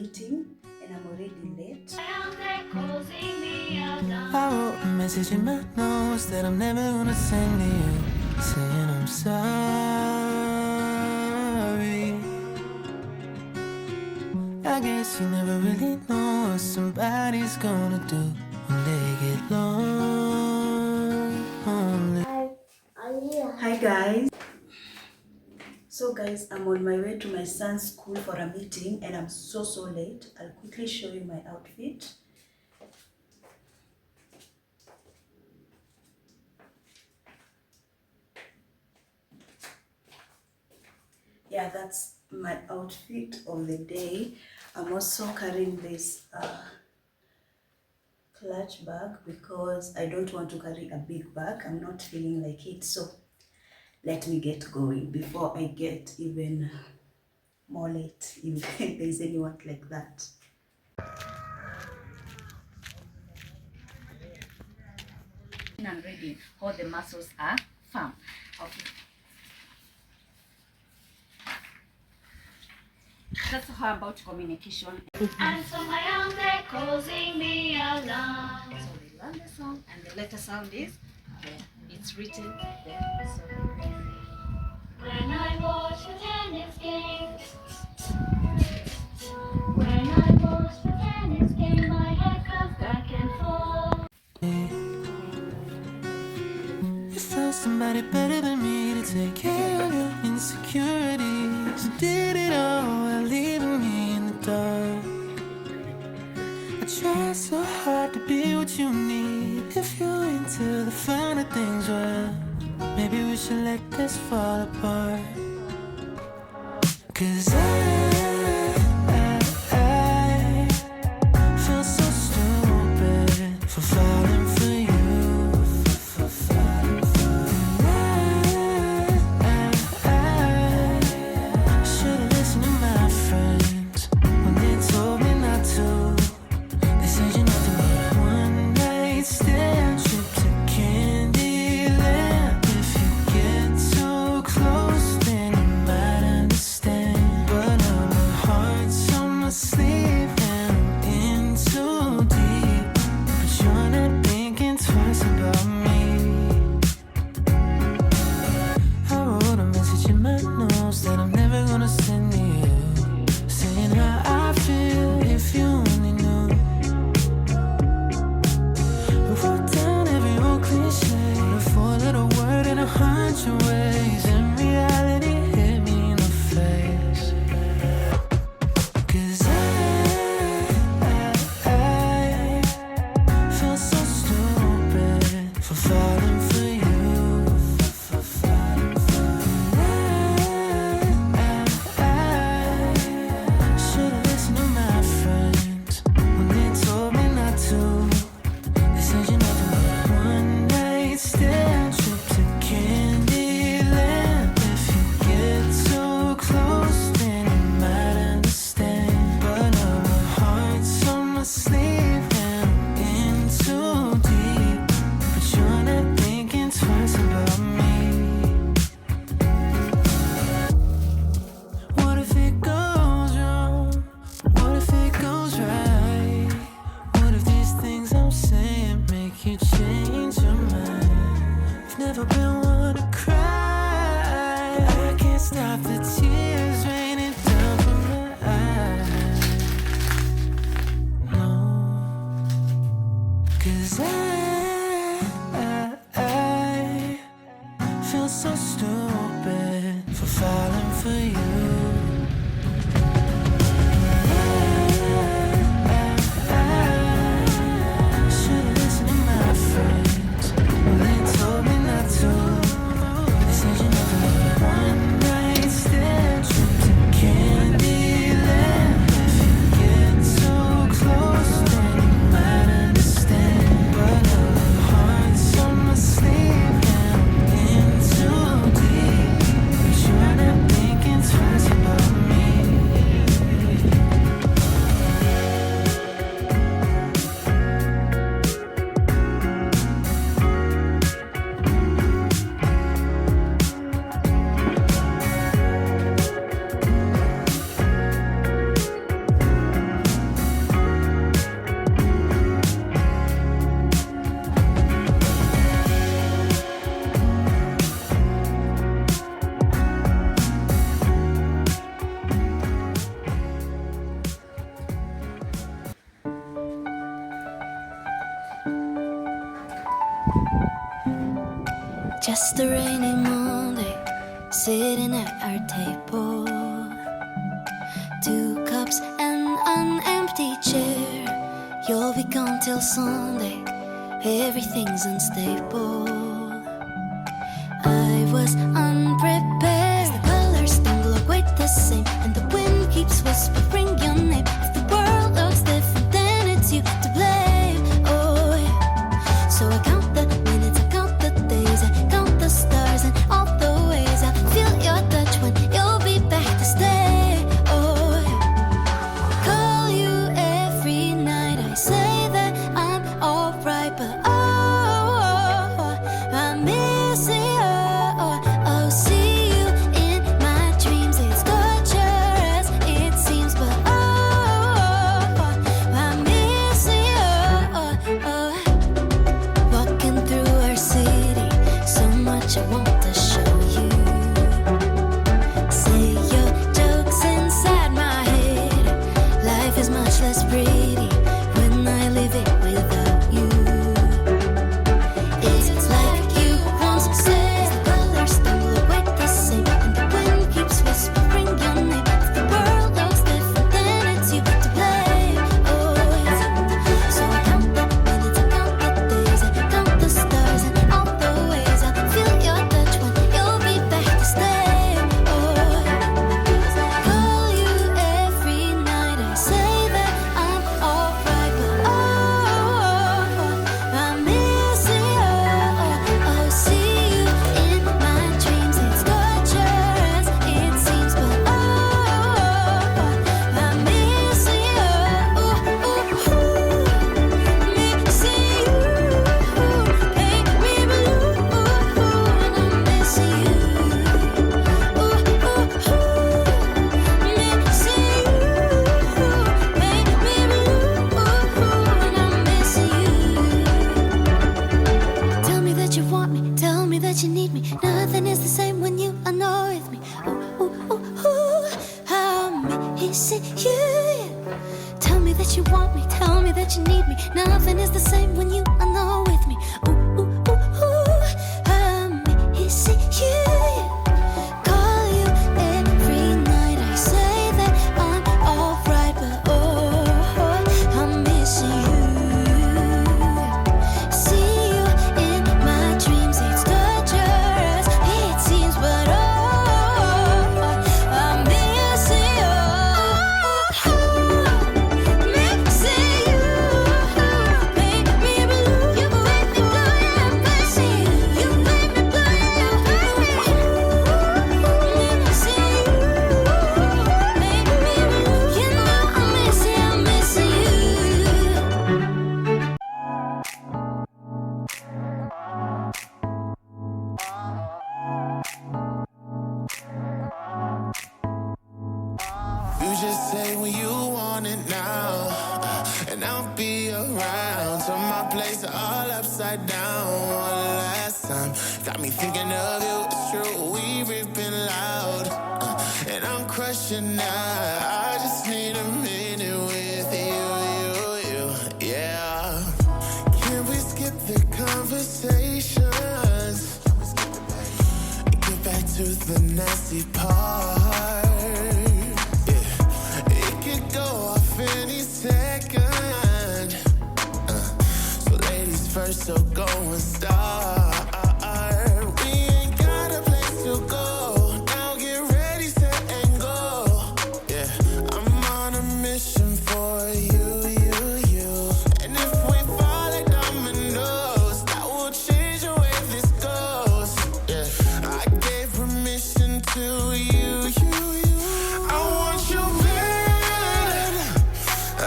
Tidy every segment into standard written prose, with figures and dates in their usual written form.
meeting and I'm already late. I wrote a message in my notes that I'm never gonna send to you, saying I'm sorry. I guess you never really know what somebody's gonna do when they get lonely. Hi guys. So guys, I'm on my way to my son's school for a meeting and I'm so late. I'll quickly show you my outfit. Yeah, that's my outfit of the day. I'm also carrying this clutch bag because I don't want to carry a big bag. I'm not feeling like it, so let me get going before I get even more late, if there's anyone like that. And reading how the muscles are firm. Okay. That's how about communication. And so my own they're causing me alarm. So they learn the song and the letter sound is there. It's written there. So when I watch the tennis game, when I watch the tennis game, my head goes back and forth. You found somebody better than me to take care of your insecurities. You did it all while leaving me in the dark. I try so hard to be what you need. If you're into the finer things, well, maybe we should let this fall apart. 'Cause I feel so stupid for falling for you. Should've listened to my friends when they told me not to. They said you're nothing but a one-night stand, trip to Candyland. If you get too close, then you might understand. But now my heart's on my sleeve and I'm in too deep. But you're not thinking twice about me. I wrote a message in my notes that I'm never gonna send to you, saying how I feel if you only knew. I wrote down every old cliche, a four-letter word in 100 ways, and reality hit me in the face. 'Cause I feel so stupid for falling for you. Should've listened to my friends when they told me not to. They said you're nothing but a one-night stand, trip to Candyland. If you get too close, then you might understand. But now my heart's on my sleeve and I'm in too deep. But you're not thinking twice about me. What if it goes wrong? What if it goes right? What if these things I'm saying make you change your mind? I've never been one to cry. I can't stop the tears raining down from my eyes. No, 'cause I feel so stupid for falling for you. Should've listened to my friends when they told me not to. They said you're nothing but a one-night stand, trip to Candyland. If you get too close, then you might understand. But Just a rainy Monday, sitting at our table. 2 cups and an empty chair. You'll be gone till Sunday, everything's unstable. I was unprepared. The colors don't look quite the same, and the wind keeps whispering your name. If the world looks different, then it's you to blame. Oh yeah. So I count the minutes, I count the days, I count the stars and all the ways I feel your touch when you'll be back to stay. Oh yeah. Call you every night, I say that I'm alright, but I miss you. Oh, see you in my dreams. It's torture as it seems, but I miss you. Walking through our city, so much I want to show you. Say your jokes inside my head. Life is much less pretty when I live it without you. It's like you once said, the colors don't look quite the same, and the wind keeps whispering your name. If the world looks different, then it's you to blame. Oh yeah. So I count the minutes, I count the days, I count the stars and all the ways I feel your touch when you'll be back to stay. Oh yeah. Call you every night, I say that I'm alright, but I miss you. Oh, see you in my dreams. It's torture as it seems, but I miss you. Miss you. Make me blue, and I miss you. Miss you. Make me blue, and I miss you. Tell me that you want me, tell me that you need me. Nothing is the same when you are not with me. I'm missing you. Tell me that you want me, tell me that you need me. Nothing is the same when you are not with me. I'm missing you. Call you every night, I say that I'm alright, but I miss you. See you in my dreams. It's torture as it seems, but I miss you. Missing you. Make me blue. You make me blue. I'm missing you. You make me blue. Missing you. Make me blue. You know I'm missing you. You just say when you want it now, and I'll be around. Turn my place all upside down. One last time, got me thinking of you. It's true, we've been loud, and I'm crushing now. I just need a minute with you, yeah. Can we skip the conversations? Get back to the nasty part. It could go off any second. So ladies first, so go and start. We ain't got a place to go. Now get ready, set and go. Yeah, I'm on a mission for you. And if we fall like dominoes, that will change the way this goes. Yeah, I gave permission to you. I want you bad. I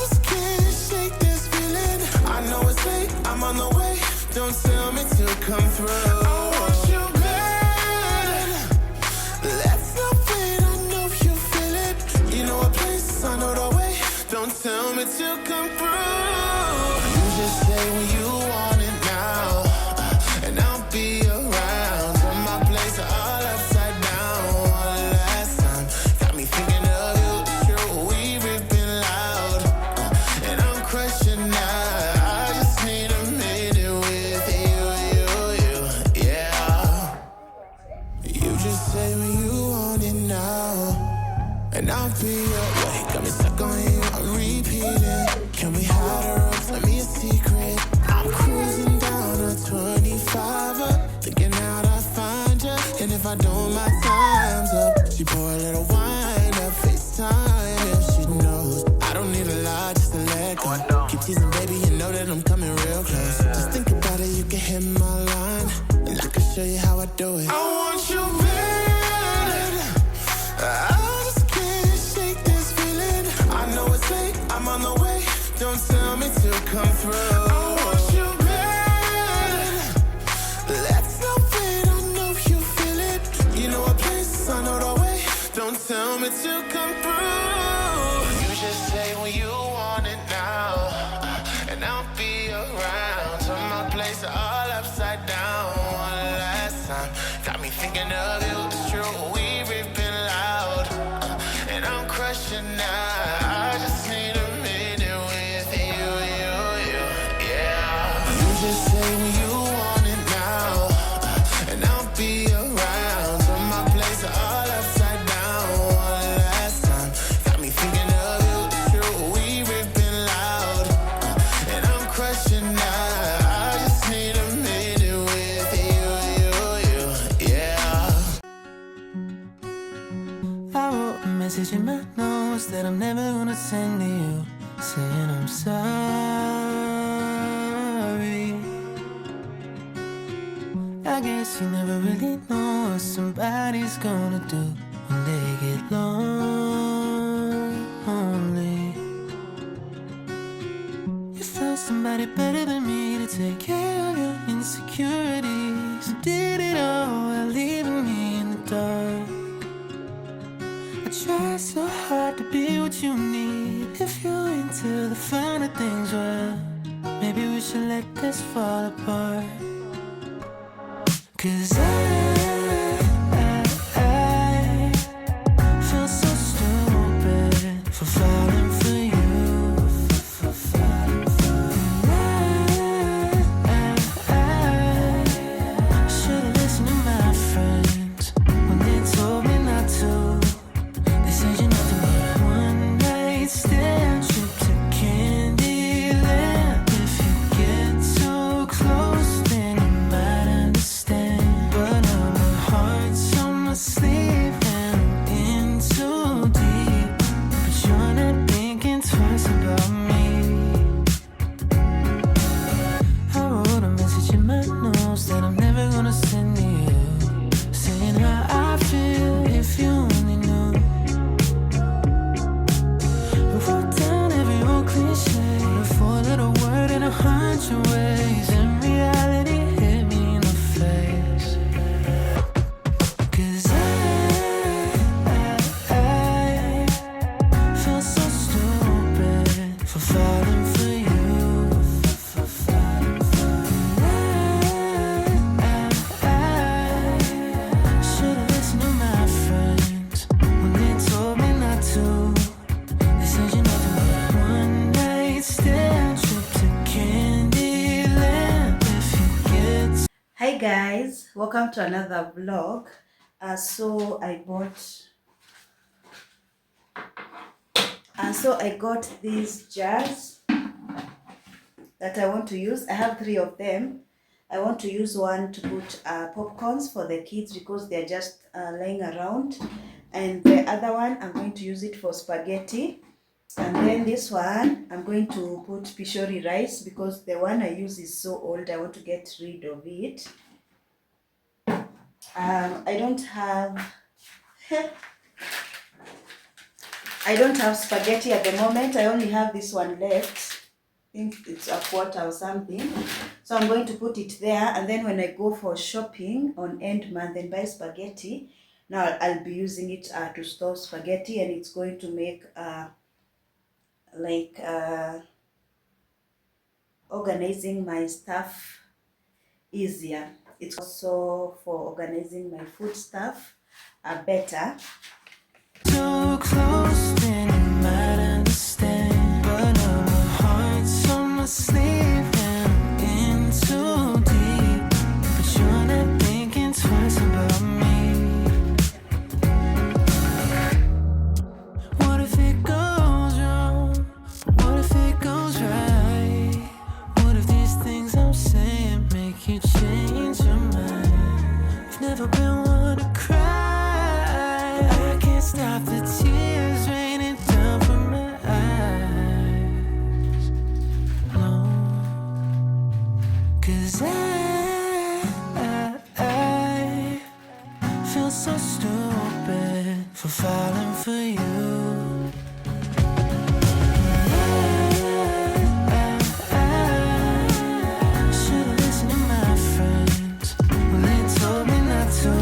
just can't shake this feeling. I know it's late, I'm on the way. Don't tell me to come through. I want you bad. Let's not wait, I know you feel it. You know a place, I know the way. Don't tell me to come through. You just say when you want it now, and I'll be around. Turn my place all upside down. One last time, got me thinking of you. It's true, we've been loud, and I'm crushing now. I just need a minute with you. your way. Got me stuck on you, I'm repeating. Can we hide our rooms? Let me a secret. I'm cruising down a 25 up, thinking out I find you. And if I don't, my time's up. She pour a little wine up, FaceTime if she knows. I don't need a lot just to let go. Keep teasing, baby, you know that I'm coming real close. Just think about it, you can hit my line, and I can show you how I do it. I want you bad. I just can't shake this feeling. I know it's late, I'm on the way. Don't tell me to come through. I want you bad. Let's not wait, I know you feel it. You know a place, I know the way. Don't tell me to come through. You just say when you want it now, and I'll be around. Turn my place all upside down one last time. Got me thinking of you, it's true, we ripping loud, and I'm crushing now. I just need a minute with you, yeah. You just say when you want it now, and I'll be around. Turn my place all upside down one last time. Got me thinking of you, it's true, we ripping loud, and I'm crushing now. I just need a minute with you, yeah. I wrote a message in my notes that I'm never gonna send to you, saying I'm sorry. I guess you never really know what somebody's gonna do when they get lonely. You found somebody better than me to take care of your insecurities. You did it all while leaving me in the dark. I try so hard to be what you need. If you're into the finer things, well, maybe we should let this fall apart. 'Cause I feel so stupid for falling for you. I should've listened to my friends when they told me not to. They said you're nothing but a one-night stand, trip to Candyland. If you get too close, then you might understand. But now my heart's on my sleeve and I'm in too deep. But you're not thinking twice about me. I wrote a message in my notes that I'm never gonna send to you, saying how I feel if you only knew. I wrote down every old cliche, a four-letter word in 100 ways, and reality hit me in the face. 'Cause I feel so stupid for falling for you. I should've listened to my friends when they told me not to. They said you're nothing but a one-night stand, trip to Candyland. If you get Hi guys, welcome to another vlog. So I got these jars that I want to use. I have 3 of them. I want to use one to put popcorns for the kids because they're just lying around, and the other one I'm going to use it for spaghetti. And then this one I'm going to put pishori rice because the one I use is so old. I want to get rid of it. I don't have spaghetti at the moment. I only have this one left. I think it's a quarter or something. So I'm going to put it there, and then when I go for shopping on end month and buy spaghetti, now I'll be using it to store spaghetti, and it's going to make organizing my stuff easier. It's also for organizing my food stuff better. too close, then you might understand. But now my heart's on my sleeve and I'm in too deep. But you're not thinking twice about me. What if it open, wanna cry. I can't stop the tears raining down from my eyes. No, 'cause I feel so stupid for falling for you. Should've listened to my friends when they told me not to.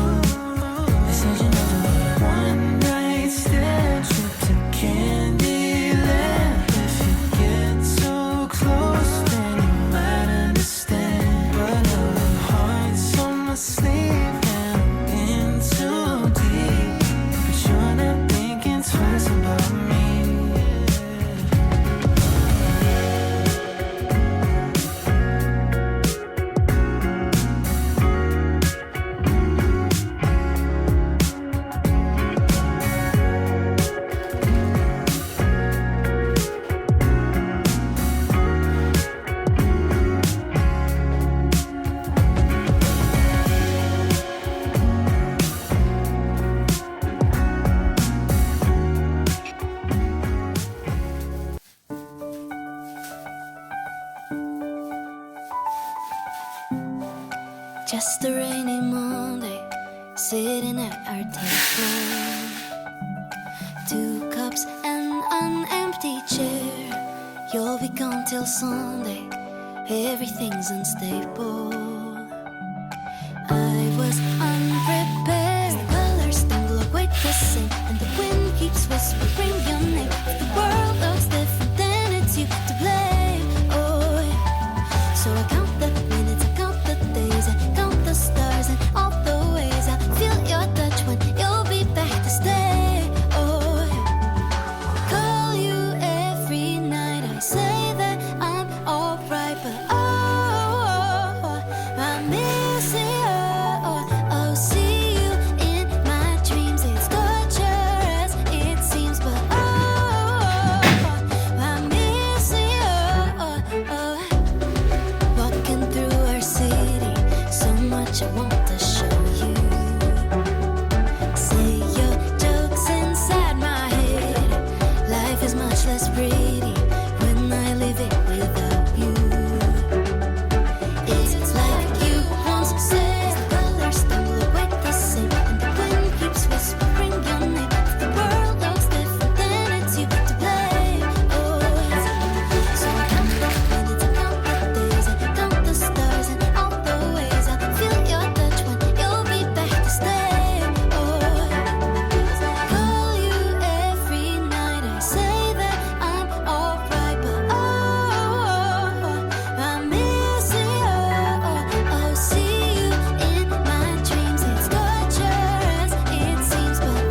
They said you never need a one night stand, trip to Candyland. If you get too close, then you might understand. But now my heart's on my sleeve and I'm in too deep. But you're not thinking twice about me. Just a rainy Monday, sitting at our table. 2 cups and an empty chair. You'll be gone till Sunday, everything's unstable. I was unprepared. The colors don't look quite the same, and the wind keeps whispering your name. The world looks different, then it's you to blame. Oh, yeah. So I count the minutes, I count the days, I count the stars and all the ways I feel your touch when you'll be back to stay. Oh, yeah. Call you every night, I say that I'm alright, but I miss you. Oh, see you in my dreams. It's torture as it seems, but I miss you. Walking through our city, so much I want to show you. Say your jokes inside my head. Life is much less pretty when I live it without you. It's like you once said, the colors don't look quite the same, and the wind keeps whispering your name. The world looks different, then it's you to blame. Oh, so I count the minutes, I count the days, I count the stars and all the ways I feel your touch when you'll be back to stay. Oh, call you every night, I say that I'm alright, but I miss you. Oh, see you in my dreams. It's torture as it seems, but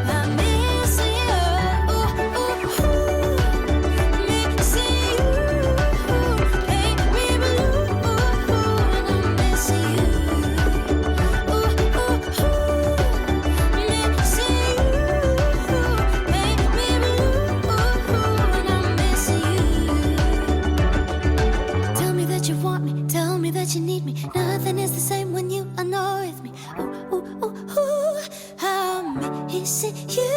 I miss you. Miss you. Make me blue, and I miss you. Miss you. Make me blue, and I miss you. Tell me that you want me, tell me that you need me. Nothing is the same when you are not with me. Ooh, ooh, ooh, ooh, I'm missing you.